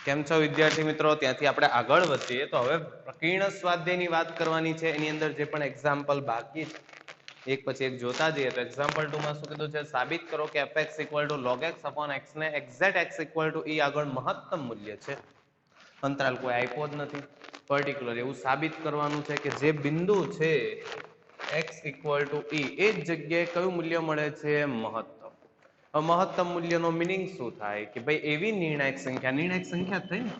કેમ છો વિદ્યાર્થી મિત્રો? ત્યાંથી આપણે આગળ વધીએ તો હવે પ્રકીર્ણ સ્વાધ્યાયની વાત કરવાની છે. એની અંદર જે પણ એક્ઝામ્પલ બાકી છે એક પછી એક જોતા જઈએ તો એક્ઝામ્પલ 2 માં શું કીધું છે? સાબિત કરો કે fx = log x upon x ને એક્ઝેક્ટ x = e આગળ મહત્તમ મૂલ્ય છે. અંતરાલ કોઈ આપ્યો જ નથી. પર્ટિક્યુલર એવું સાબિત કરવાનું છે કે જે બિંદુ છે x = e એ જ જગ્યાએ કયું મૂલ્ય મળે છે? મહત્તમ. મહત્તમ મૂલ્યનો મિનિંગ શું થાય કે ભાઈ એવી નિર્ણાયક સંખ્યા થઈ ને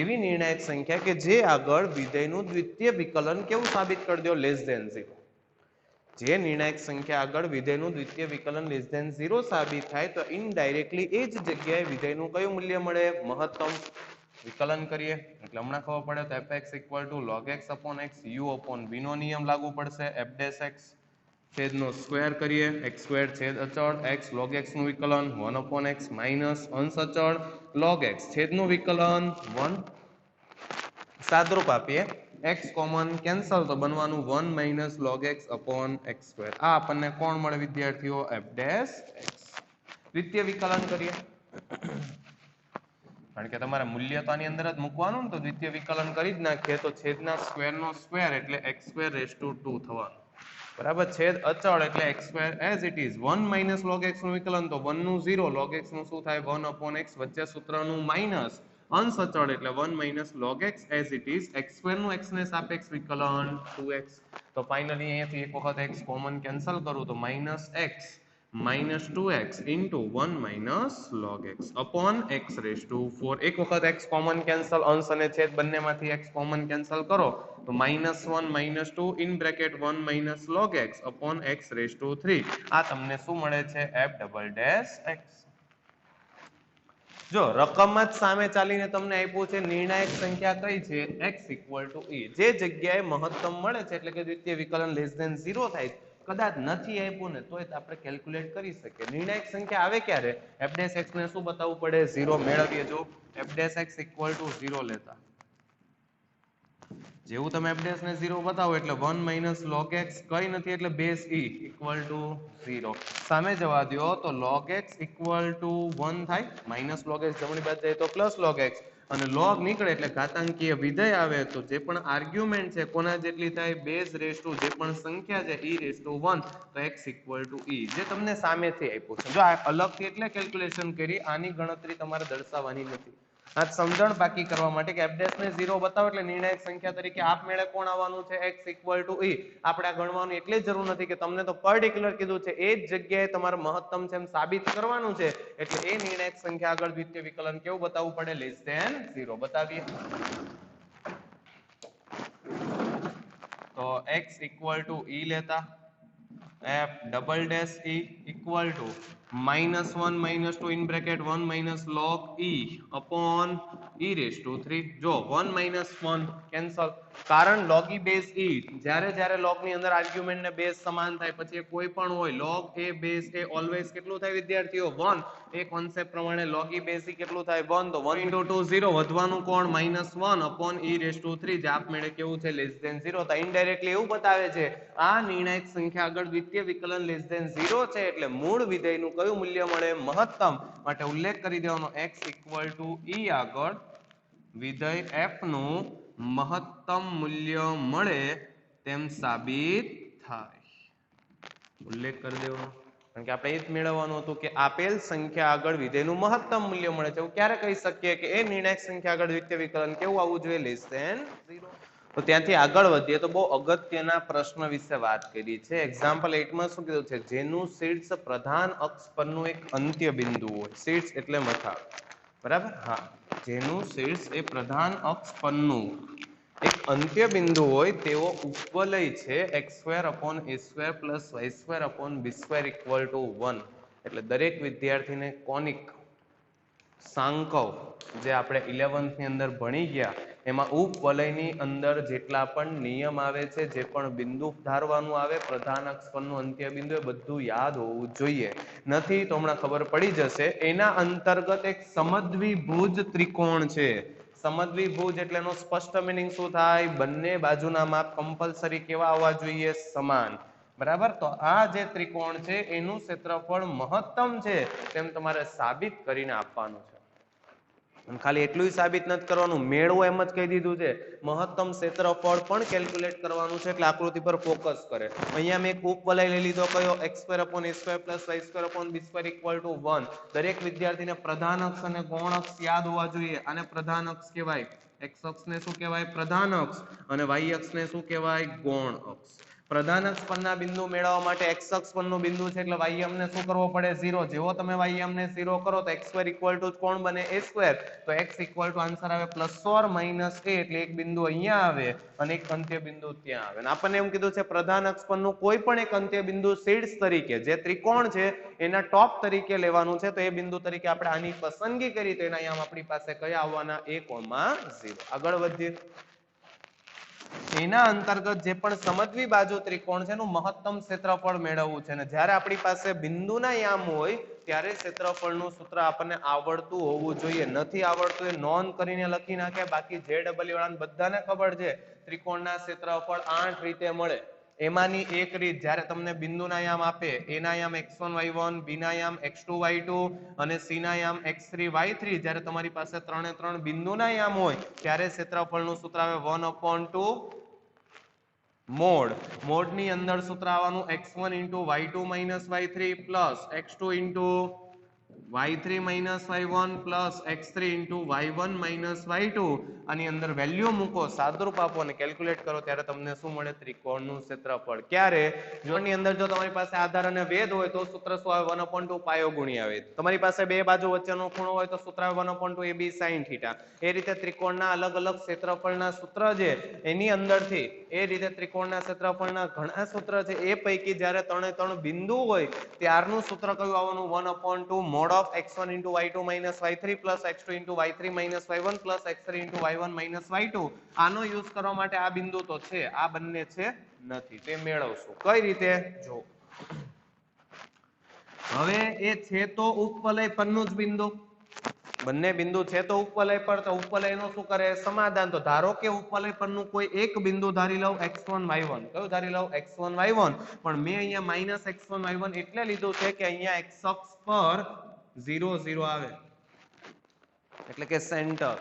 એવી નિર્ણાયક સંખ્યા કે જે આગળ વિધેયનું દ્વિતીય વિકલન કેવું સાબિત કરી દો? Less than 0. જે નિર્ણાયક સંખ્યા આગળ વિધેયનું દ્વિતીય વિકલન લેસ ધેન 0 સાબિત થાય તો ઇનડાયરેક્ટલી એ જ જગ્યાએ વિધેયનું કયું મૂલ્ય મળે? મહત્તમ. વિકલન કરીએ એટલે હમણાં ખબર પડે તો fx = log x upon x u/v નો નિયમ લાગુ પડશે. f' છેદનો સ્ક્વેર કરીએ x² છેદ અચળ x log x નું વિકલન 1/x માઇનસ અંશ અચળ log x છેદનું વિકલન 1. સાદરૂપ આપીએ x કોમન કેન્સલ તો બનવાનું 1 - log x upon x². આ આપણને કોણ મળે વિદ્યાર્થીઓ? f'(x). દ્વિતીય વિકલન કરીએ કારણ કે તમારે મૂલ્ય તો આની અંદર જ મૂકવાનું ને તો દ્વિતીય વિકલન કરી જ નાખીએ તો છેદના સ્ક્વેરનો સ્ક્વેર એટલે x²⁻²2 થવાનું. બરાબર. છેદ અચળ એટલે x² as it is 1 - log x નું વિકલન તો 1 નું 0 log x નું શું થાય? 1/x વચ્ચે સૂત્રનું માઇનસ અંશ અચળ એટલે 1 - log x as it is x² નું x ને સાપેક્ષ વિકલન 2x. તો ફાઇનલી અહીંયાથી એક વખત x કોમન કેન્સલ કરું તો -x - 2x into 1 - log x upon x⁴. એક વખત x કોમન કેન્સલ અંશ અને છેદ બંનેમાંથી x કોમન કેન્સલ કરો તો -1 - 2 in bracket 1 - log x upon x⁵. આ તમને શું મળે છે? f'(x). જો રકમમાં જ સામે ચાલીને તમને આપ્યું છે નિર્ણાયક સંખ્યા કઈ છે? x = e. જે જગ્યાએ મહત્તમ મળે છે એટલે કે દ્વિતીય વિકલન લેસ ધેન 0 થાય. કદાચ નથી આપ્યું ને તોય આપણે કેલ્ક્યુલેટ કરી શકીએ. નિર્ણાયક સંખ્યા આવે ક્યારે? f'(x) ને શું બતાવવું પડે? 0 મેળવીએ. જો f'(x) = 0 લેતા જેવું તમે f' ને 0 બતાવો એટલે 1 - log x કઈ નથી એટલે બેઝ e = 0. સામે જવા દો તો log x = 1 થાય. -log x જમણી બાજુ જાય તો +log x અને log નીકળે એટલે ઘાતાંકીય વિધેય આવે તો જે પણ આર્ગ્યુમેન્ટ છે કોના જેટલી થાય? બેઝ રેસ ટુ જે પણ સંખ્યા છે e⁻1 તો x = e. જે તમને સામેથી આપ્યું છે. જો આ અલગથી એટલે કેલ્ક્યુલેશન કરી આની ગણતરી તમારે દર્શાવવાની નથી. આ સમજણ બાકી કરવા માટે કે f' ને 0 બતાવો એટલે નિર્ણાયક સંખ્યા તરીકે આપમેળે કોણ આવવાનું છે? x = e. આપણે આ ગણવાની એટલી જરૂર નથી કે તમને તો પર્ટિક્યુલર કીધું છે એ જ જગ્યાએ તમારે મહત્તમ છે એમ સાબિત કરવાનું છે એટલે એ નિર્ણાયક સંખ્યા આગળ દ્વિતીય વિકલન કેવું બતાવવું પડે? Less than 0. બતાવીએ તો x = e લેતા f'(e) = -1 - 2 in bracket 1 - log e upon e⁻3. જો 1 - 1 કેન્સલ કારણ log e બેઝ e જ્યારે log ની અંદર આર્ગ્યુમેન્ટ ને બેઝ સમાન થાય પછી કોઈ પણ હોય log a base a always કેટલું થાય વિદ્યાર્થીઓ? 1. એ કોન્સેપ્ટ પ્રમાણે log e બેઝ e કેટલું થાય? 1. તો 1 * 2 0 વધવાનું કોણ? -1 upon e⁻3 જે આપમેળે કેવું છે? Less than 0. તો ઇનડાયરેક્ટલી એવું બતાવે છે આ નિર્ણાયક સંખ્યા આગળ દ્વિતીય વિકલન લેસ ધેન 0 છે એટલે મૂળ વિધેયનું કયું મૂલ્ય મળે? મહત્તમ. માટે ઉલ્લેખ કરી દેવાનો x = e આગળ વિધેય f નું મહત્તમ મૂલ્ય મળે તેમ સાબિત થાય. ઉલ્લેખ કરી દેવાનો કારણ કે આપણે એ જ મેળવવાનું હતું કે આપેલ સંખ્યા આગળ વિધેયનું મહત્તમ મૂલ્ય મળે છે. એવું ક્યારે કહી શકીએ કે એ નિર્ણાયક સંખ્યા આગળ દ્વિતીય વિકલન કેવું આવવું જોઈએ? Less than 0. તો ત્યાંથી આગળ વધીએ તો બહુ અગત્યના પ્રશ્ન વિશે વાત કરી છે. એક્ઝામ્પલ 8 માં શું કીધું છે? જેનું શીર્ષ પ્રધાન અક્ષ પરનું એક અંત્ય બિંદુ હોય. શીર્ષ એટલે મથાળ. બરાબર. હા, જેનું શીર્ષ એ પ્રધાન અક્ષ પરનું એક અંત્ય બિંદુ હોય તેવો ઉપવલય છે x² upon a² plus y² upon b² = 1. એટલે દરેક વિદ્યાર્થીને કોનિક સાંકવ જે આપણે 11th ની અંદર ભણી ગયા એમાં ઉપવલયની અંદર જેટલા પણ નિયમ આવે છે જે પણ બિંદુ ધારવાનું આવે પ્રધાન અક્ષ પરનું અંત્ય બિંદુ એ બધું યાદ હોવું જોઈએ. નથી તો હમણાં ખબર પડી જશે. એના અંતર્ગત એક સમદ્વિભુજ ત્રિકોણ છે. સમદ્વિભુજ એટલે એનો સ્પષ્ટ મિનિંગ શું થાય? બંને બાજુના માપ કમ્પલસરી કેવા આવવા જોઈએ? સમાન. બરાબર. તો આ જે ત્રિકોણ છે એનું ક્ષેત્રફળ મહત્તમ છે તેમ તમારે સાબિત કરીને આપવાનું છે. ખાલી એટલું સાબિત નથી કરવાનું, મેળવો એમ જ કહી દીધું છે. મહત્તમ ક્ષેત્રફળ પણ કેલ્ક્યુલેટ કરવાનું છે, એટલે આકૃતિ પર ફોકસ કરે. અહીંયા મેં એક ઉપવલય લઈ લીધો કયો, x²/a²+y²/b² = 1. દરેક વિદ્યાર્થીને પ્રધાન અક્ષ અને ગૌણ અક્ષ યાદ હોવા જોઈએ. આને પ્રધાન અક્ષ કહેવાય, x અક્ષને શું કહેવાય, પ્રધાન અક્ષ, અને y અક્ષને શું કહેવાય, ગૌણ અક્ષ. પ્રધાન અક્ષ પરના બિંદુ મેળવવા માટે x અક્ષ પરનું બિંદુ છે એટલે y અમને શું કરવો પડે, 0. જેવો તમે y અમને 0 કરો તો x² કોણ બને, a². તો x આન્સર આવે +or-a, એટલે એક બિંદુ અહીંયા આવે અને એક અંત્ય બિંદુ ત્યાં આવે. અને આપણને એમ કીધું છે પ્રધાન અક્ષ પરનું કોઈ પણ એક અંત્ય બિંદુ શીર્ષ તરીકે, જે ત્રિકોણ છે એના ટોપ તરીકે લેવાનું છે. તો એ બિંદુ તરીકે આપણે આની પસંદગી કરી તો એના અહીંયા આપણી પાસે કયા આવવાના, a,0. આગળ વધીએ. એના અંતર્ગત જે પણ સમદ્વિ બાજુ ત્રિકોણ છે એનું મહત્તમ ક્ષેત્રફળ મેળવવું છે. અને જ્યારે આપણી પાસે બિંદુના યામ હોય ત્યારે ક્ષેત્રફળનું સૂત્ર આપણને આવડતું હોવું જોઈએ. નથી આવડતું એ નોંધ કરીને લખી નાખે. બાકી JEE વાળાને બધાને ખબર છે ત્રિકોણના ક્ષેત્રફળ 8 રીતે મળે. એમાંની એક રીત, જ્યારે તમને બિંદુના યામ આપે, a ના યામ x1 y1, b ના યામ x2 y2 અને c ના યામ x3 y3, જ્યારે તમારી પાસે 3 એ 3 બિંદુના યામ હોય ત્યારે ક્ષેત્રફળનું સૂત્ર આવે 1/2 મોડ. મોડની અંદર સૂત્ર આવવાનું x1 * y2 - y3 plus x2 * y3 - y1 plus x3 * y1 - y2. આની અંદર વેલ્યુ મૂકો, સાદુરૂપ આપો અને કેલ્ક્યુલેટ કરો ત્યારે તમને શું મળે, ત્રિકોણનું ક્ષેત્રફળ. ક્યારે, જોની અંદર જો તમારી પાસે આધાર અને વેધ હોય તો સૂત્ર શું આવે, 1/2 પાયો ગુણ્યા વેધ. તમારી પાસે બે બાજુ વચ્ચેનો ખૂણો હોય તો સૂત્ર આવે 1/2 ab sin θ. એ રીતે ત્રિકોણના અલગ અલગ ક્ષેત્રફળના સૂત્ર છે એની અંદરથી, એ રીતે ત્રિકોણના ક્ષેત્રફળના ઘણા સૂત્ર છે. એ પૈકી જ્યારે 3 એ 3 બિંદુ હોય ત્યારનું સૂત્ર કયું આવવાનું, 1/2 mod of x1 * y2 - y3 plus x2 * y3 - y1 plus x3 * y1 - y2. આનો યુઝ કરવા માટે આ બિંદુ તો છે, આ બંને છે નથી. તે મેળવશું કઈ રીતે, જો હવે એ છે તો ઉપવલય પરનું જ બિંદુ, બંને બિંદુ છે તો ઉપવલય પર, તો ઉપવલયનું શું કરે, સમાધાન. તો ધારો કે ઉપવલય પરનું કોઈ એક બિંદુ ધારી લઉં x1 y1, કયું ધારી લઉં, x1 y1. પણ મેં અહીંયા -x1 y1 એટલે લીધું છે કે અહીંયા x અક્ષ પર 0 0 આવે, એટલે કે સેન્ટર.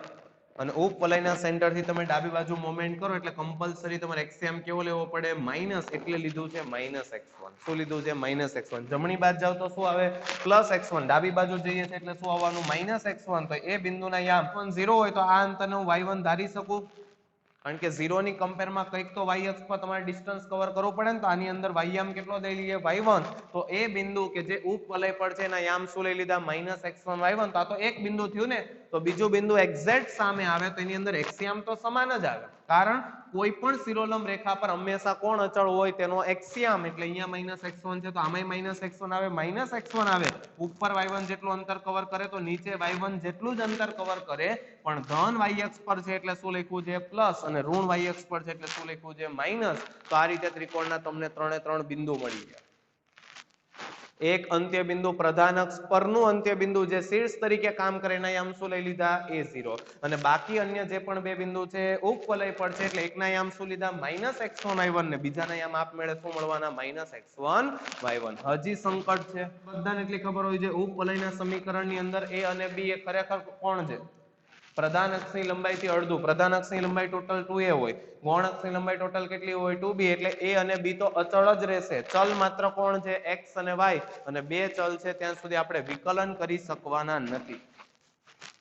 અને ઉપવલયના સેન્ટર થી તમે ડાબી બાજુ મોમેન્ટ કરો એટલે કમ્પલસરી તમારે એક્સિયમ કેવો લેવો પડે, માઇનસ. એટલે લીધું છે -x1. શું લીધું છે, -x1. જમણી બાજુ જાવ તો શું આવે, +x1. ડાબી બાજુ જઈએ છે એટલે શું આવવાનું, -x1. તો એ બિંદુના યામ 0 હોય તો આ અંતરને હું y1 ધારી શકું, કારણ કે 0 ની કમ્પેરમાં કંઈક તો y અક્ષ પર તમારે ડિસ્ટન્સ કવર કરવું પડે ને. તો આની અંદર y યામ કેટલો લઈ લઈએ, y1. તો એ બિંદુ કે જે ઉપવલય પર છે એના યામ શું લઈ લીધા, -x1 y1. તો આ તો એક બિંદુ થયું ને. તો બીજું બિંદુ એક્ઝેક્ટ સામે આવે તો એની અંદર x યામ તો સમાન જ આવે, કારણ કોઈ પણ શિરોલંબ રેખા પર હંમેશા કોણ અચળ હોય, તેનો x યામ. એટલે અહીંયા -x1 છે તો આમાંય -x1 આવે, -x1 આવે. ઉપર y1 જેટલું અંતર કવર કરે તો નીચે y1 જેટલું જ અંતર કવર કરે. પણ ધન y અક્ષ પર છે એટલે શું લખ્યું છે, પ્લસ, અને ઋણ y અક્ષ પર છે એટલે શું લખ્યું છે, માઇનસ. તો આ રીતે ત્રિકોણના તમને 3 એ 3 બિંદુ મળી ગયા. એક અંત્ય બિંદુ પ્રધાન અક્ષ પરનું અંત્ય બિંદુ જે શીર્ષ તરીકે કામ કરે એના યામ શું લઈ લીધા, a0. અને બાકી અન્ય જે પણ બે બિંદુ છે ઉપવલય પર છે એટલે એકના યામ શું લીધા, -x1 y1, ને બીજાના યામ આપમેળે શું મળવાના, -x1 y1. હજી સંકટ છે, બધાને એટલી ખબર હોય છે ઉપવલયના સમીકરણની અંદર a અને b એ ખરેખર કોણ છે, પ્રધાન અક્ષની લંબાઈથી અડધું. પ્રધાન અક્ષની લંબાઈ ટોટલ 2a હોય, ગૌણ અક્ષની લંબાઈ ટોટલ કેટલી હોય, 2b. એટલે a અને b તો અચળ જ રહેશે. ચલ માત્ર કોણ છે, x અને y. અને બે ચલ છે ત્યાં સુધી આપણે વિકલન કરી શકવાના નથી.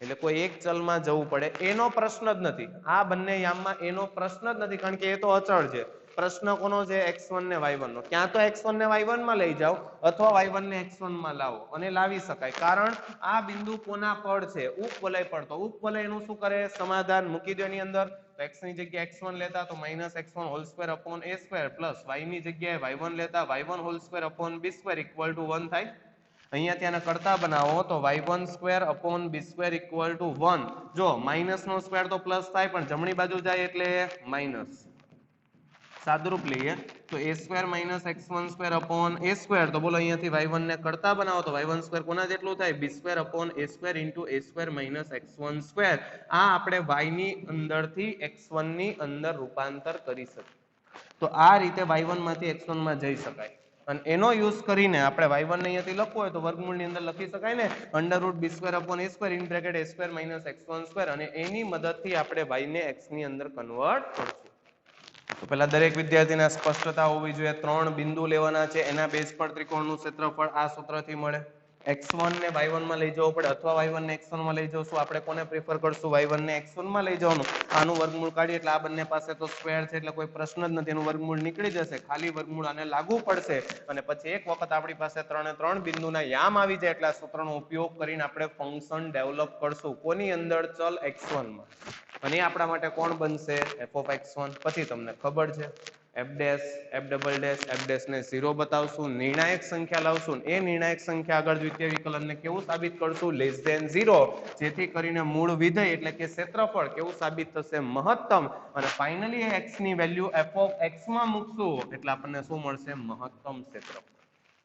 એટલે કોઈ એક ચલમાં જવું પડે એનો પ્રશ્ન જ નથી. આ બંને યામમાં એનો પ્રશ્ન જ નથી, કારણ કે એ તો અચળ છે. પ્રશ્ન કોનો છે, x1 ને y1 નો. ક્યાં તો x1 ને y1 માં લઈ જાઓ અથવા y1 ને x1 માં લાવો, અને લાવી શકાય. કારણ આ બિંદુ કોના પર છે, ઉપવલય પર. તો ઉપવલય નું શું કરે, સમાધાન મૂકી દો એની અંદર. તો x ની જગ્યાએ x1 લેતા તો -x1² પ્લસ y ની જગ્યાએ y1 લેતા y1² = 1 થાય. અહીંયા ત્યાંના કરતા બનાવો તો y1² = 1. જો માઇનસ નો સ્ક્વેર તો પ્લસ થાય, પણ જમણી બાજુ જાય એટલે માઇનસ. સાદુરૂપ લઈએ તો a² - x1² તો બોલો અહીંયાથી y1 ને કરતા બનાવો તો y1² કોના જેટલું થાય, b² - x1². આ આપણે y ની અંદરથી x1 ની અંદર રૂપાંતર કરી શકીએ. તો આ રીતે y1 માંથી x1 માં જઈ શકાય. અને એનો યુઝ કરીને આપણે y1 ને અહીંયાથી લખવું હોય તો વર્ગમૂળની અંદર લખી શકાય ને √b²/a² - x1 અને એની મદદથી આપણે y ને x ની અંદર કન્વર્ટ કરશું. તો પહેલા દરેક વિદ્યાર્થીને સ્પષ્ટતા હોવી જોઈએ. 3 બિંદુ લેવાના છે, એના બેઝ પર ત્રિકોણનું ક્ષેત્રફળ આ સૂત્રથી મળે. x1 ને y1 માં લઈ જવું પડે અથવા y1 ને x1 માં લઈ જશું. આપણે કોને પ્રિફર કરશું? y1 ને x1 માં લઈ જવાનું. આનું વર્ગમૂળ કાઢીએ એટલે આ બંને પાસે તો સ્ક્વેર છે એટલે કોઈ પ્રશ્ન જ નથી. એનું વર્ગમૂળ નીકળી જશે. ખાલી વર્ગમૂળ આને લાગુ પડશે અને પછી એક વખત આપણી પાસે 3 બિંદુના યામ આવી જાય એટલે આ સૂત્રનો ઉપયોગ કરીને આપણે ફંક્શન ડેવલપ કરશું. કોની અંદર? ચલ x1 માં. અને એ આપણા માટે કોણ બનશે? f(x1). પછી તમને ખબર છે f' ને 0 બતાવશું, નિર્ણાયક સંખ્યા લાવશું. એ નિર્ણાયક સંખ્યા આગળ દ્વિતીય વિકલનને કેવું સાબિત કરશું? <0, જેથી કરીને મૂળ વિધેય એટલે કે ક્ષેત્રફળ કેવું સાબિત થશે? મહત્તમ. અને ફાઇનલી x ની વેલ્યુ f(x) માં મૂકશું એટલે આપણને શું મળશે? મહત્તમ ક્ષેત્રફળ.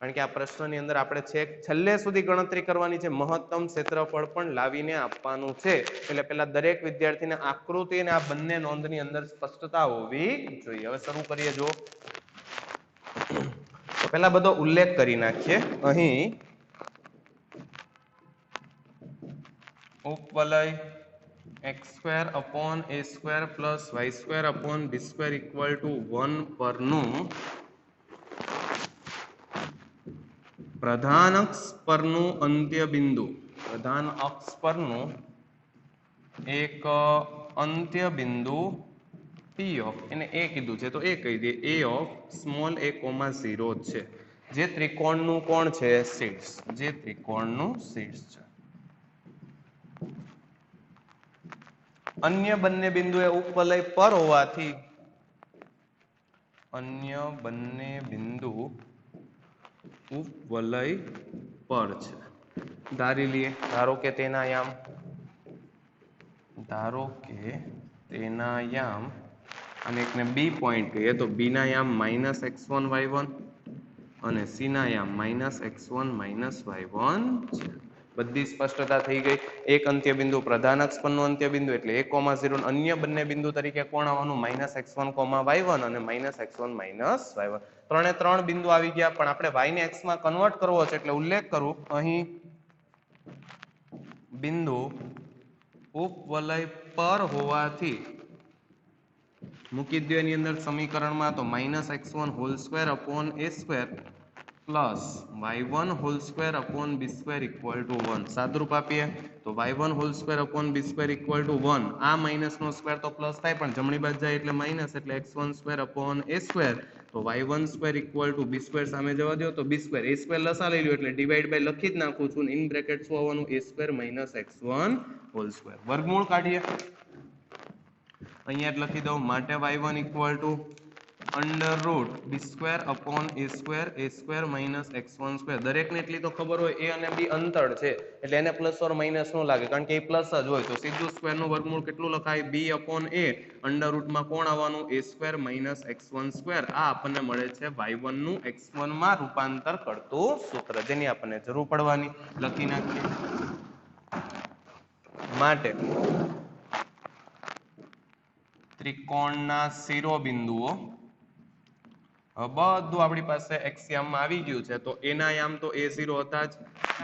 કારણ કે આ પ્રશ્નની અંદર આપણે છેલ્લે સુધી ગણતરી કરવાની છે. મહત્તમ ક્ષેત્રફળ પણ લાવીને આપવાનું છે. એટલે પેલા દરેક વિદ્યાર્થીને આકૃતિ અને આ બંને નોંધની અંદર સ્પષ્ટતા હોવી જોઈએ. હવે શરૂ કરીએ. જો તો પેલા બધો ઉલ્લેખ કરી નાખીએ. અહીં ઉપવલય x²/a²+y²/b² = 1 પરનું પ્રધાન અક્ષ પરનું અંત્ય બિંદુ, પ્રધાન અક્ષ પરનું એક અંત્ય બિંદુ P of એને a કીધું છે તો એ કહી દે a(a,0) છે. જે ત્રિકોણનું કોણ છે? શીર્ષ. જે ત્રિકોણનું શીર્ષ છે. અન્ય બંને બિંદુ એ ઉપવલય પર હોવાથી અન્ય બંને બિંદુ ઉપવલય પર છે. ધારી લઈએ. ધારો કે તેના યામ અને એકને B પોઈન્ટ કહીએ તો B ના યામ -x1 y1 અને C ના યામ -x1 y1 છે. બધી સ્પષ્ટતા થઈ ગઈ. એક અંત્ય બિંદુ પ્રધાન અક્ષ પરનું અંત્ય બિંદુ એટલે a,0. અન્ય બંને બિંદુ તરીકે કોણ આવવાનું? -x1 y1 અને -x1 y1. 3 બિંદુ આવી ગયા. પણ આપણે y ને x માં કન્વર્ટ કરવો છે એટલે ઉલ્લેખ કરું અહીં બિંદુ ઉપવલય પર હોવાથી મૂકી દો એની અંદર સમીકરણમાં. તો -x1² પ્લસ y1² = 1. સાદુરૂપ આપીએ તો y1² = 1. આ માઇનસ નો સ્ક્વેર તો પ્લસ થાય પણ જમણી બાજુ જાય એટલે માઇનસ એટલે x1²/a². તો y1² = b² સામે જવા દો તો b². a² લસા લઈ લો એટલે ડિવાઈડ બાય લખી જ નાખું છું. ઇન બ્રેકેટ શું આવવાનું? a² - x1². વર્ગમૂળ કાઢીએ. અહીંયા જ લખી દઉં. માટે y1 = √b²/a², x1². દરેકને એટલી તો ખબર હોય a અને b અંતર છે એટલે એને પ્લસ ઓર માઇનસ નો લાગે કારણ કે એ પ્લસ જ હોય. તો સીધું સ્ક્વેર નું વર્ગમૂળ કેટલું લખાય? b/a. અંડરરૂટમાં કોણ આવવાનું? a² - x1². આ આપણને મળે છે y1 નું x1 માં રૂપાંતર કરતું સૂત્ર, જેની આપણને જરૂર પડવાની. લખી નાખીએ. માટે ત્રિકોણના શિરોબિંદુઓ બધું આપણી પાસે x યામમાં આવી ગયું છે. તો એના યામ તો a0 હતા જ.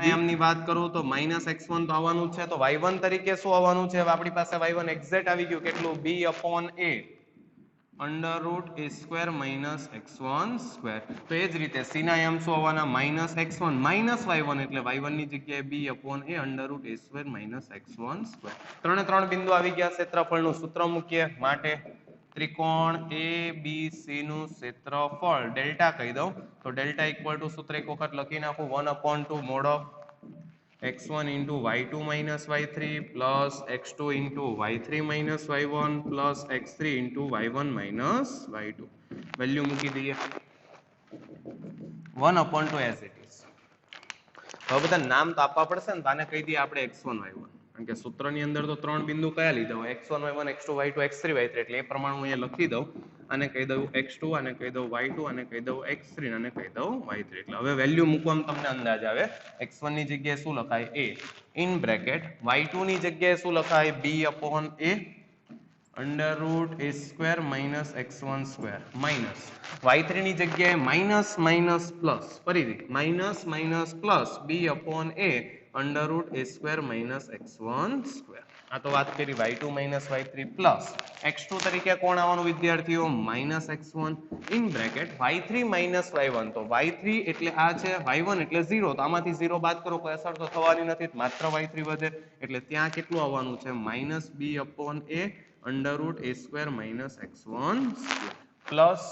યામની વાત કરું તો -x1 તો આવવાનું છે. તો y1 તરીકે શું આવવાનું છે? હવે આપણી પાસે y1 એક્ઝેક્ટ આવી ગયું. કેટલું? b/a √a² - x1². તો એ જ રીતે c ના યામ શું આવવાના? -x1 -y1 એટલે y1 ની જગ્યાએ b/a √a² - x1². 3 બિંદુ આવી ગયા. ક્ષેત્રફળનું સૂત્ર મૂકીએ. માટે ત્રિકોણ ABC નું ક્ષેત્રફળ ડેલ્ટા કહી દઉં તો ડેલ્ટા = સૂત્ર એક વખત લખી નાખું. 1/2 mod of x1 × y2 - y3 plus x2 × y3 - y1 plus x3 × y1 - y2. Value મૂકી દઈએ. 1/2 as it is. હવે બધા નામ તો આપવા પડશે ને. આને કહી દઈએ આપણે x1 y1 કારણ કે સૂત્રની અંદર તો 3 બિંદુ કયા લીધા હોય? x1 y1 x2 y2 x3 y3 એટલે એ પ્રમાણે હું અહીંયા લખી દઉં. આને કહી દઉં x2, આને કહી દઉં y2, આને કહી દઉં x3, આને કહી દઉં y3. એટલે હવે વેલ્યુ મૂકવામાં તમને અંદાજ આવે. x1 ની જગ્યાએ શું લખાય? a in bracket. y2 ની જગ્યાએ શું લખાય? b/a under root a square minus x1 square minus y3 ની જગ્યાએ માઇનસ માઇનસ પ્લસ ફરીથી minus minus plus b upon a under root a square minus x1 square. આ તો વાત કરી y2 minus y3 plus x2 તરીકે કોણ આવવાનું વિદ્યાર્થીઓ minus x1 in bracket y3 minus y1 તો y3 એટલે આ છે y1 એટલે 0 તો આમાંથી 0 બાદ કરો કોઈ અસર તો થવાની નથી માત્ર y3 વધે એટલે ત્યાં કેટલું આવવાનું છે minus b upon a under root a square minus x1 square plus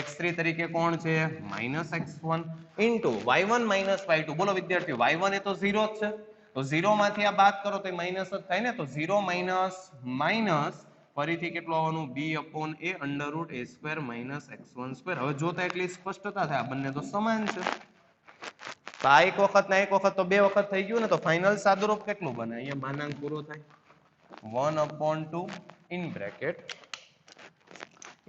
x3 તરીકે કોણ છે minus x1 into y1 minus y2 બોલો વિદ્યાર્થીઓ y1 એ તો 0 જ છે તો 0 માંથી આ બાદ કરો તો માઇનસ જ થાય ને તો 0 માઇનસ માઇનસ ફરીથી કેટલું આવવાનું b upon a under root a square minus x1 square. હવે જોતા એટલી સ્પષ્ટતા થાય આ બંને તો સમાન છે તો આ એક વખત ના એક વખત તો બે વખત થઈ ગયું ને તો ફાઇનલ સાદુરૂપ કેટલું બને અહીંયા માનાંક પૂરો થાય 1/2 ઇન બ્રેકેટ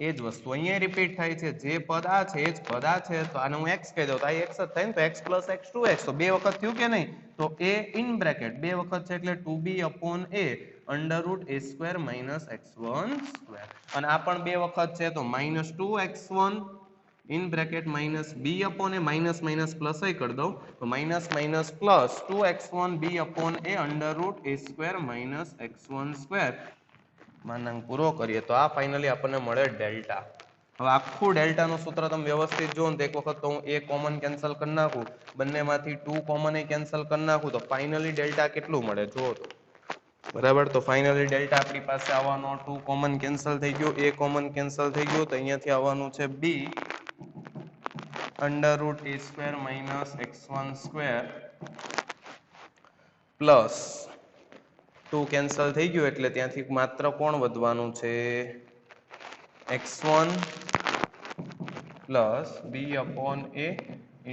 એ જ વસ્તુ અહીંયા રિપીટ થાય છે જે પદ આ છે એ જ પદ આ છે તો આને હું x કહી દઉં તો આ x જ થાય ને તો x પ્લસ x2x તો બે વખત થયું કે નહીં તો a ઇન બ્રેકેટ બે વખત છે એટલે 2b upon a under root a square minus x1 square અને આ પણ બે વખત છે તો minus 2x1 in bracket minus b upon a minus minus plus કરી દઉં તો minus minus plus 2x1 b upon a under root a square minus x1 square માનાંક પૂરો કરીએ તો આ ફાઇનલી આપણને મળે ડેલ્ટા. હવે આખું ડેલ્ટાનું સૂત્ર તમે વ્યવસ્થિત જો ને તો એક વખત તો હું a કોમન કેન્સલ કરી નાખું બંનેમાંથી 2 કોમન કેન્સલ કરી નાખું તો ફાઇનલી ડેલ્ટા કેટલું મળે જો તો બરાબર તો ફાઇનલી ડેલ્ટા આપણી પાસે આવવાનો 2 કોમન કેન્સલ થઈ ગયો a કોમન કેન્સલ થઈ ગયો તો અહીંયાથી આવવાનું છે b under root a square minus x1 square plus 2 cancel થઈ ગયું એટલે ત્યાંથી માત્ર કોણ વધવાનું છે x1 plus b upon a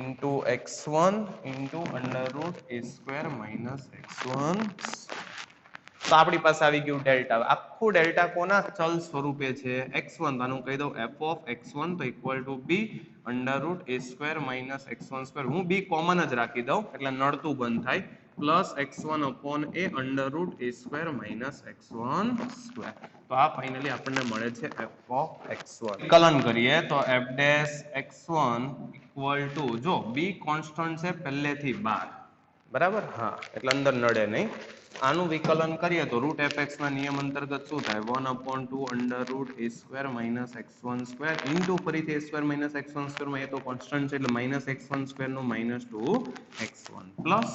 into x1 into under root a square minus x1 તો આપણી પાસે આવી ગયું ડેલ્ટા. આખું ડેલ્ટા કોના ચલ સ્વરૂપે છે x1 તો આનું કહી દઉં f ઓફ x1 તો equal to b under root a square minus x1 square હું b કોમન જ રાખી દઉં એટલે નડતું બંધ થાય plus x1 upon a under root a square minus x1 square તો આ ફાઇનલી આપણને મળે છે f ઓફ x1. વિકલન કરીએ તો f dash x1 equal two જો b કોન્સ્ટન્ટ છે પહેલેથી 12 બરાબર હા એટલે અંદર નડે નહીં આનું વિકલન કરીએ તો રૂટ fx ના નિયમ અંતર્ગત શું થાય 1/2 under root a square minus x1 square into ફરીથી a square minus x1 square માં એ તો કોન્સ્ટન્ટ છે એટલે માઇનસ x1 સ્ક્વેર નો minus 2x1 plus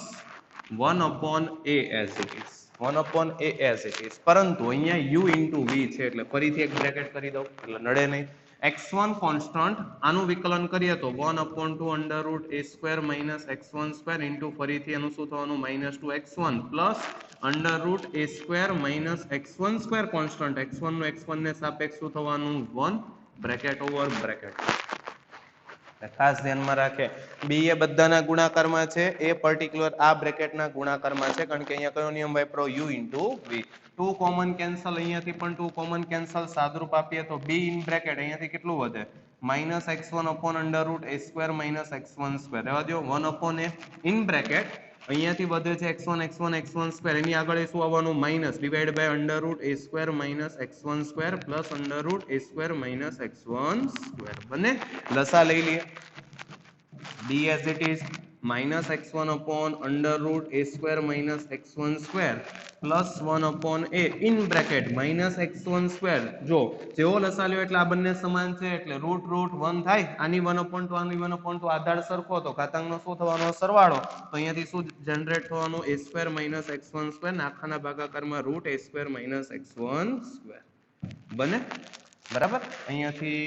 1/a as it is 1/a as it is પરંતુ અહીંયા u into v છે એટલે ફરીથી એક બ્રેકેટ કરી દઉં એટલે નડે નહીં x1 કોન્સ્ટન્ટ આનું વિકલન કરીએ તો 1/2 under root a square minus x1 square into ફરીથી એનું શું થવાનું minus 2x1 plus under root a square minus x1 square constant x1 નું x1 ને સાપેક્ષ શું થવાનું 1 બ્રેકેટ ઓવર બ્રેકેટ ખાસ ધ્યાનમાં રાખે b એ બધાના ગુણાકારમાં છે એ પર્ટિક્યુલર આ બ્રેકેટના ગુણાકારમાં છે કારણ કે અહીંયા કયો નિયમ વાપરો u into v 2 common cancel અહીંયાથી પણ 2 કોમન કેન્સલ સાદરૂપ આપીએ તો b ઇન બ્રેકેટ અહીંયાથી કેટલું વધે minus x1 upon under root a square minus x1 square રહેવા દો 1 અપોન a ઇન બ્રેકેટ અહીંયાથી વધે છે x1 સ્ક્વેર એની આગળ શું આવવાનું minus divide by under root a square minus x1 square plus under root a square minus x1 square બને લસા લઈ લઈએ b as it is minus x1 upon under root a square minus x1 square plus 1 upon a in bracket minus x1 square જો જેવો લસા લ્યો એટલે આ બંને સમાન છે એટલે રૂટ રૂટ 1 થાય આની 1 upon 2 આની 1 upon 2 આધાર સરખો તો ઘાતાંકનો શું થવાનો સરવાળો તો અહીંયાથી શું જનરેટ થવાનું a square minus x1 square ને આખાના ભાગાકારમાં route a square minus x1 square બને બરાબર અહીંયાથી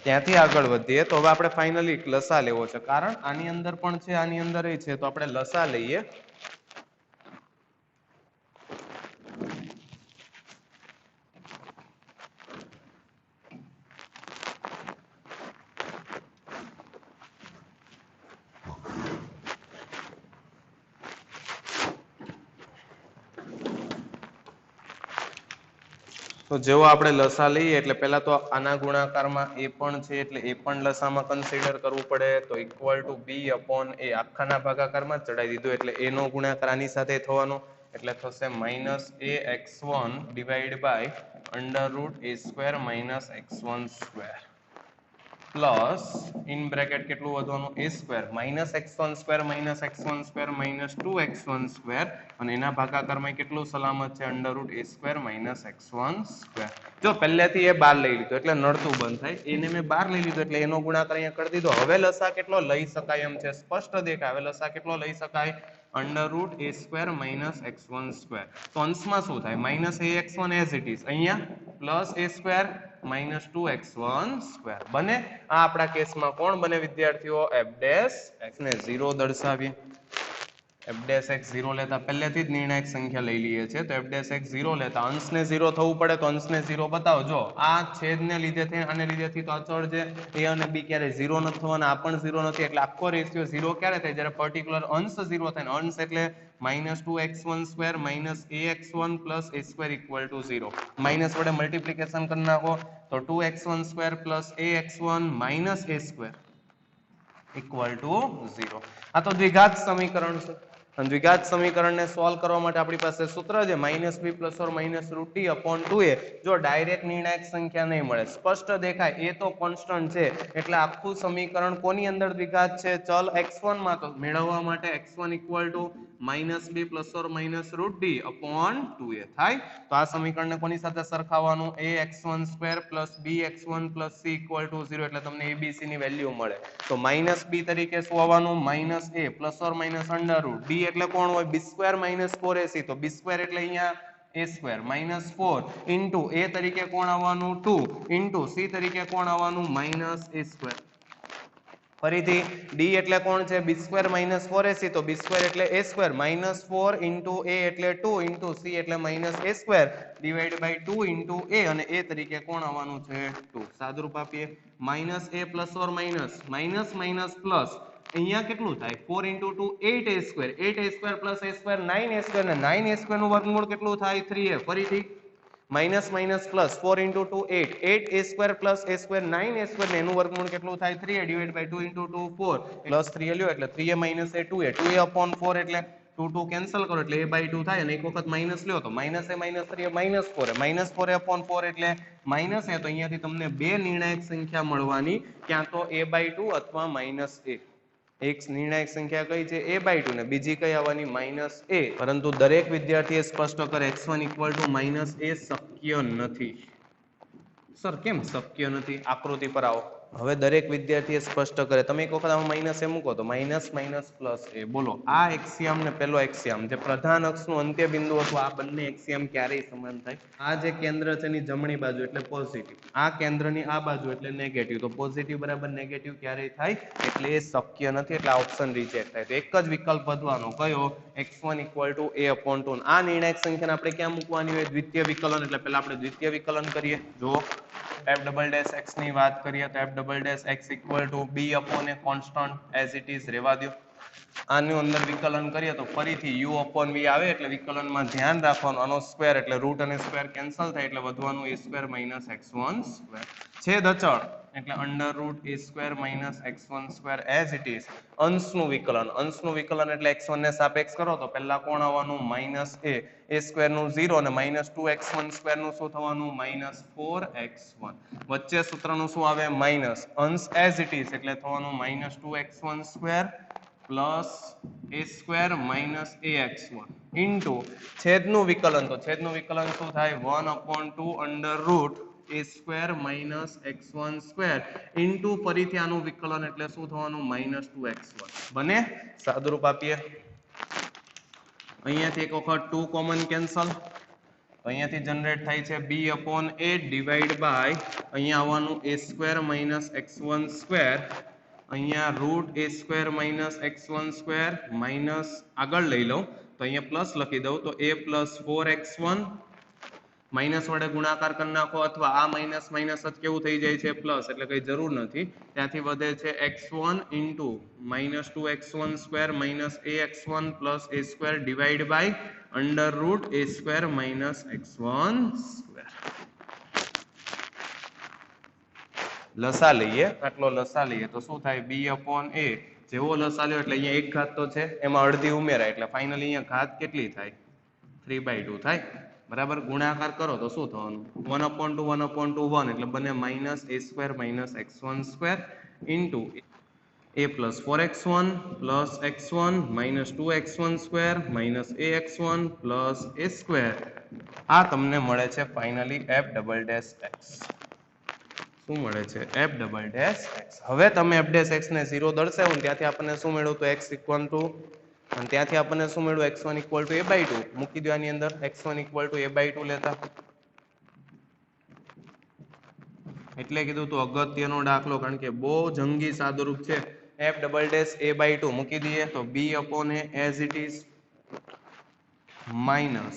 ત્યાંથી આગળ વધીએ તો હવે આપણે ફાઇનલી લસા લેવો છે કારણ આની અંદર પણ છે આની અંદર છે તો આપણે લસા લઈએ તો જેવો આપણે લસા લઈએ એટલે પહેલા તો આના ગુણાકારમાં એ પણ છે એટલે એ પણ લસામાં કન્સિડર કરવું પડે. તો ઇક્વલ ટુ બી અપોન એ આખાના ભાગાકારમાં ચડાવી દીધું એટલે એ નો ગુણાકાર આની સાથે થવાનો એટલે થશે minus a x one divide by under root a square minus x one square plus in bracket કેટલું વધવાનું a square minus x one square minus x one square minus 2x1 square અને એના ભાગાકારમાં કેટલું સલામત છે under root a square minus x one square. જો પહેલેથી એ બાર લઈ લીધું એટલે નડતું બંધ થાય એને મેં બાર લઈ લીધું એટલે એનો ગુણાકાર અહીંયા કરી દીધો. હવે લસા કેટલો લઈ શકાય એમ છે સ્પષ્ટ દેખાય. હવે લસા કેટલો લઈ શકાય under root a square minus x one square. તો અંશમાં શું થાય minus a x one as it is અહીંયા plus a square minus 2x1 square બને. આ આપણા કેસમાં કોણ બને વિદ્યાર્થીઓ એફ ડેશ એક્સ ને 0 દર્શાવીએ. એફ ડેશ એક્સ 0 લેતા પહેલેથી જ નિર્ણાયક સંખ્યા લઈ લઈએ છે તો એફ ડેશ એક્સ 0 લેતા અંશને 0 થવું પડે તો અંશને 0 બતાવો. જો આ છેદને લીધે થઈ આને લીધેથી તો અચળ છે એ અને બી ક્યારે 0 નથી થવાના આ પણ 0 નથી એટલે આખો રેશિયો 0 ક્યારે થાય જ્યારે પર્ટિક્યુલર અંશ 0 થાય. અંશ એટલે minus 2x1 square minus ax1 plus a square equal to 0. Minus વડે મલ્ટીપ્લિકેશન કરી નાખો તો 2x1 square plus ax1 minus a square equal to 0. આ તો દ્વિઘાત સમીકરણ છે. દ્વિઘાત સમીકરણને સોલ્વ કરવા માટે આપણી પાસે સૂત્ર છે minus B plus or minus root D upon 2a. જો ડાયરેક્ટ નિર્ણાયક સંખ્યા નહીં મળે સ્પષ્ટ દેખાય એ તો કોન્સ્ટન્ટ છે એટલે આખું સમીકરણ કોની અંદર દ્વિઘાત છે ચલ x1 માં. તો મેળવવા માટે x1 equal to minus B plus or minus root D upon 2a થાય. તો આ સમીકરણને કોની સાથે સરખાવવાનું a x1 square plus b x1 plus c equal to 0 એટલે તમને abc ની વેલ્યુ મળે. તો માઇનસ b તરીકે શું આવવાનું minus a plus or minus under route D એટલે કોણ હોય બી સ્ક્વેર માઇનસ 4ac. તો બી સ્ક્વેર એટલે અહીંયા a square minus 4 into a તરીકે કોણ આવવાનું 2 ઇન્ટુ c તરીકે કોણ આવવાનું માઇનસ a સ્ક્વેર. ફરીથી ડી એટલે કોણ છે બી સ્ક્વેર માઇનસ 4ac તો બી સ્ક્વેર એટલે a square minus 4 into a એટલે 2 ઇન્ટુ c એટલે minus a square divide by 2 into a અને a તરીકે કોણ આવવાનું છે 2. સાદુરૂપ આપીએ minus a plus or minus minus minus plus અહીંયા કેટલું થાય 4 into 2 8a square 8a square plus a square 9a square ને 9a સ્ક્વેર નું વર્ગમૂળ કેટલું થાય 3a. ફરીથી minus minus plus 4 into 2 8 8a square plus a square 9a square ને એનું વર્ગમૂળ કેટલું થાય 3a divide by 2 into 2 4 plus 3a લ્યો એટલે 3a minus a 2a 2a upon 4 એટલે 2 કેન્સલ કરો એટલે a બાય 2 થાય અને એક વખત માઇનસ લ્યો તો minus a minus 3a minus 4a minus 4a upon 4 એટલે માઇનસ a. તો અહીંયાથી તમને બે નિર્ણાયક સંખ્યા મળવાની ક્યાં તો a બાય 2 અથવા માઇનસ a. એક નિર્ણાયક સંખ્યા કઈ છે a બાય 2 ને બીજી કઈ આવવાની માઇનસ a. પરંતુ દરેક વિદ્યાર્થીએ સ્પષ્ટ કરે x1 equal to minus a શક્ય નથી. સર કેમ શક્ય નથી આકૃતિ પર આવો. હવે દરેક વિદ્યાર્થીએ સ્પષ્ટ કરે તમે એક વખત આમાં માઇનસ એ મૂકો તો માઇનસ માઇનસ પ્લસ એ. બોલો આ એક્સિયમ ને પેલો એક્સિયમ જે પ્રધાન અક્ષનું અંત્ય બિંદુ હતું આ બંને એક્સિયમ ક્યારેય સમાન થાય. આ જે કેન્દ્ર છે એની જમણી બાજુ એટલે પોઝિટિવ આ કેન્દ્રની આ બાજુ એટલે નેગેટિવ. તો પોઝિટિવ બરાબર નેગેટિવ ક્યારેય થાય એટલે એ શક્ય નથી એટલે આ ઓપ્શન રિજેક્ટ થાય. તો એક જ વિકલ્પ વધવાનો કયો x1 equal two a upon 2. આ નિર્ણાયક સંખ્યાને આપણે ક્યાં મૂકવાની હોય દ્વિતીય વિકલન એટલે પહેલા આપણે દ્વિતીય વિકલન કરીએ. જો f ડબલ ડેશ x ની વાત કરીએ તો f double dash x equal to b upon a constant as it is રહેવા દો. આનું અંદર વિકલન કરીએ તો ફરીથી u અપોન v આવે એટલે વિકલનમાં ધ્યાન રાખવાનું આનો સ્ક્વેર એટલે રૂટ અને સ્ક્વેર કેન્સલ થાય એટલે વધવાનું a square minus x1 square. છેદ અચળ એટલે under root a square minus x1 square as it is. અંશનું વિકલન એટલે x1 ને સાપેક્ષ કરો તો પહેલા કોણ આવવાનું માઇનસ a સ્ક્વેર નું 0 અને માઇનસ 2x1 સ્ક્વેર નું શું થવાનું માઇનસ 4x1. વચ્ચે સૂત્રનું શું આવે માઇનસ અંશ એઝ ઇટ ઇઝ એટલે થવાનું minus 2x1 square plus a square minus ax1 into છેદનું વિકલન. તો છેદનું વિકલન શું થાય 1 upon 2 under root a square minus x1 square into ફરીથી આનું વિકલન એટલે શું થવાનું માઇનસ 2x1 બને. સાદુરૂપ આપીએ અહીંયાથી એક વખત 2 કોમન કેન્સલ તો અહીંયાથી જનરેટ થાય છે b upon a divide by અહીંયા આવવાનું a square minus x1 square અહીંયા root a square minus x1 square minus આગળ લઈ લઉં તો અહીંયા પ્લસ લખી દઉં તો a પ્લસ 4x1 માઇનસ વડે ગુણાકાર કરી નાખો અથવા આ માઇનસ માઇનસ જ કેવું થઈ જાય છે પ્લસ એટલે કઈ જરૂર નથી. ત્યાંથી વધે છે x1 into minus 2x1 square minus ax1 plus a square divide by under root a square minus x1 square. લસા લઈએ, આટલો લસા લઈએ તો શું થાય b upon a, જેવો લસા લ્યો એટલે અહીંયા એક ઘાત તો છે એમાં અડધી ઉમેરાય એટલે ફાઇનલી અહીંયા ઘાત કેટલી થાય 3/2 થાય, બરાબર. ગુણાકાર કરો તો શું થવાનું 1/2 એટલે બને -a² - x1² into a plus 4x1 plus x1 minus 2x1² ax1 plus a². આ તમને મળે છે ફાઇનલી f'(x). શું મળે છે f'(x). હવે તમે f'(x) ને 0 દર્શાવો ને ત્યાંથી આપણને શું મળ્યું તો x ઇક્વલ ટુ, અને ત્યાંથી આપણને શું મળ્યું x1 ઇક્વલ ટુ a/2. મૂકી દો આની અંદર x1 ઇક્વલ ટુ a/2 લેતા, એટલે કીધું તો અગત્યનો દાખલો, કારણ કે બહુ જંગી સાદુરૂપ છે. f'(a/2) મૂકી દઈએ તો b upon a as it is minus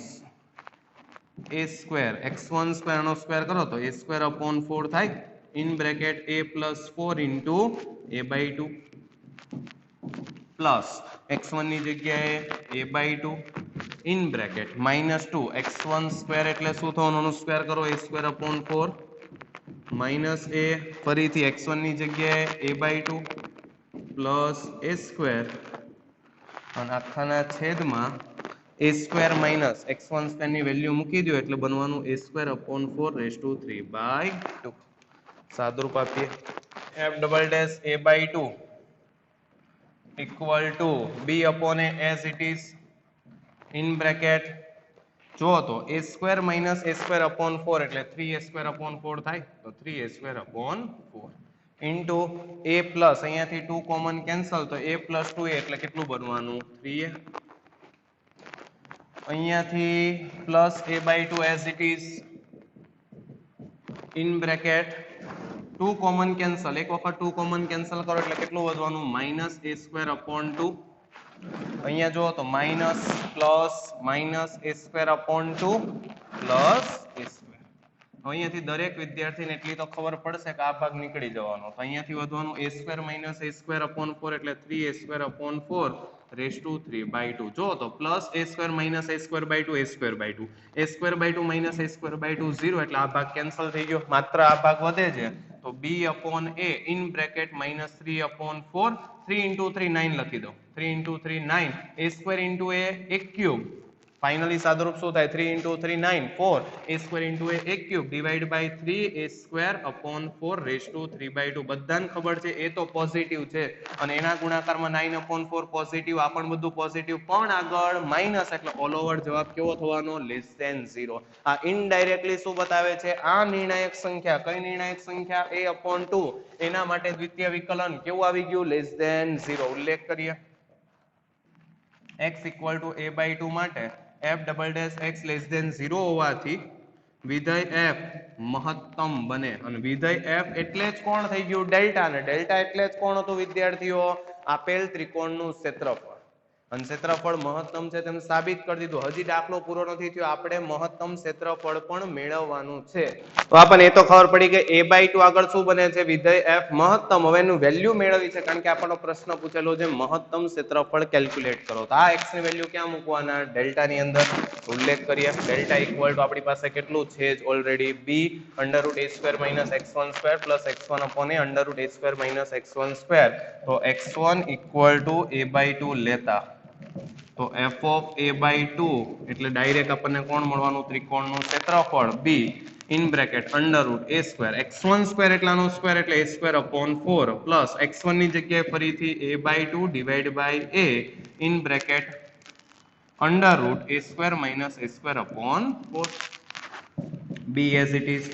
a² x1² નો સ્ક્વેર કરો તો a²/4 થાય, in bracket a plus 4 into a/2 plus x1 ની જગ્યાએ a/2 ઇન બ્રેકેટ -2 x1² એટલે શું થવાનું, એનું સ્ક્વેર કરો a²/4 માઇનસ a, ફરીથી x1 ની જગ્યાએ a/2 પ્લસ a², અને આખાના છેદમાં a² માઇનસ x1² ની વેલ્યુ મૂકી દો એટલે બનવાનું a²/4 સાદુરૂપ આપીએ f'(a/2) equal to b upon a as it is in bracket જો તો a² માઇનસ a²/4 એટલે 3a²/4 થાય તો 3a²/4 ઇન્ટુ a પ્લસ અહીંયાથી 2 કોમન કેન્સલ તો a plus 2a એટલે કેટલું બનવાનું 3a, અહીંયાથી plus a/2 as it is in bracket 2 common cancel, એક વખત 2 કોમન કેન્સલ કરો એટલે કેટલું વધવાનું -a²/2. અહીંયા જો તો minus plus -a²/2 plus a². અહીંયાથી દરેક વિદ્યાર્થીને એટલી તો ખબર પડશે કે આ ભાગ નીકળી જવાનો, તો અહીંયાથી વધવાનું a² માઇનસ a²/4 એટલે 3a²/4 3/2. જો તો plus a² minus a²/2 a²/2 a²/2 minus a²/2 0 એટલે આ ભાગ કેન્સલ થઈ ગયો, માત્ર આ ભાગ વધે છે તો b upon a in bracket -3/4 3 into 3 9 લખી દો, 3 into 3 9 a² into a 1³ finally સાદુરૂપ શું થાય 3 into 3 9 4 a² into a 1³ divide by 3a²/4 3/2. બધાને ખબર છે એ તો પોઝિટિવ છે અને એના ગુણાકારમાં 9/4 પોઝિટિવ, આ પણ બધું પોઝિટિવ, પણ આગળ માઇનસ એટલે ઓલ ઓવર જવાબ કેવો થવાનો <0. આ ઇનડાયરેક્ટલી શું બતાવે છે, આ નિર્ણાયક સંખ્યા, કઈ નિર્ણાયક સંખ્યા a/2, એના માટે દ્વિતીય વિકલન કેવું આવી ગયું <0. ઉલ્લેખ કરીએ x ઇક્વલ ટુ a/2 માટે f'(x) <0 હોવાથી વિધેય f મહત્તમ બને, અને વિધેય f એટલે જ કોણ થઈ ગયું ડેલ્ટા, અને ડેલ્ટા એટલે જ કોણ હતું વિદ્યાર્થીઓ આપેલ ત્રિકોણનું ક્ષેત્રફળ, અને ક્ષેત્રફળ મહત્તમ છે તેમ સાબિત કરી દીધું. હજી દાખલો પૂરો નથી થયો, આપણે મહત્તમ ક્ષેત્રફળ પણ મેળવવાનું છે. તો આપણને એ તો ખબર પડી કે a/2 આગળ શું બને છે વિધેય f મહત્તમ. હવે એનું વેલ્યુ મેળવી છે કારણ કે આપણો પ્રશ્ન પૂછેલો છે મહત્તમ ક્ષેત્રફળ કેલ્ક્યુલેટ કરો, તો આ x ની વેલ્યુ ક્યાં મૂકવાના ડેલ્ટા ની અંદર. ઉલ્લેખ કરીએ ડેલ્ટા ઇક્વલ ટુ આપણી પાસે કેટલું છે જ already b √a² - x1² plus x1 upon a √a² - x1². તો x1 ઇક્વલ ટુ a/2 લેતા તો f of a/2 એટલે ડાયરેક્ટ આપણને કોણ મળવાનું ત્રિકોણનું ક્ષેત્રફળ b in bracket √a² x1² એટલાનો સ્ક્વેર એટલે a²/4 પ્લસ x1 ની જગ્યાએ ફરીથી a/2 divide by a in bracket √a² - a²/4 b as it is.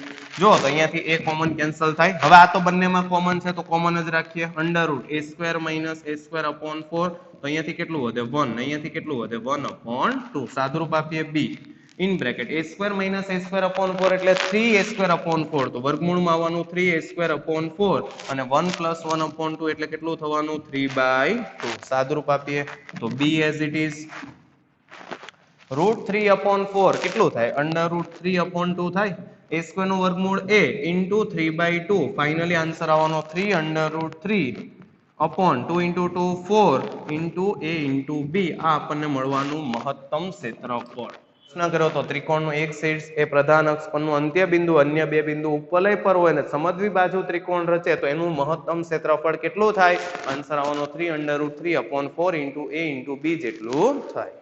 જો તો અહીંયાથી a કોમન કેન્સલ થાય, હવે આ તો બંનેમાં કોમન છે તો કોમન જ રાખીએ √a² - a²/4, તો અહીંયાથી કેટલું વધે 1, અહીંયાથી કેટલું વધે 1/2. સાદુરૂપ આપીએ b in bracket a² - a²/4 એટલે 3a²/4, તો વર્ગમૂળમાં આવવાનું 3a²/4 અને 1 + 1/2 એટલે કેટલું થવાનું 3/2. સાદુરૂપ આપીએ તો b as it is √3/4 કેટલું થાય √3/2 થાય, a² નું વર્ગમૂળ a ઇન્ટુ 3/2, ફાઇનલી આન્સર આવવાનો 3√3/2 into 2 4 into a into b. આ આપણને મળવાનું મહત્તમ ક્ષેત્રફળ. પ્રશ્ન કર્યો તો ત્રિકોણનું એક શીર્ષ એ પ્રધાન અક્ષ પરનું અંત્ય બિંદુ અન્ય બે બિંદુ ઉપવલય પર હોય અને સમદ્વિબાજુ ત્રિકોણ રચે તો એનું મહત્તમ ક્ષેત્રફળ કેટલું થાય? આન્સર આવવાનો 3√3/4 * a * b જેટલું થાય.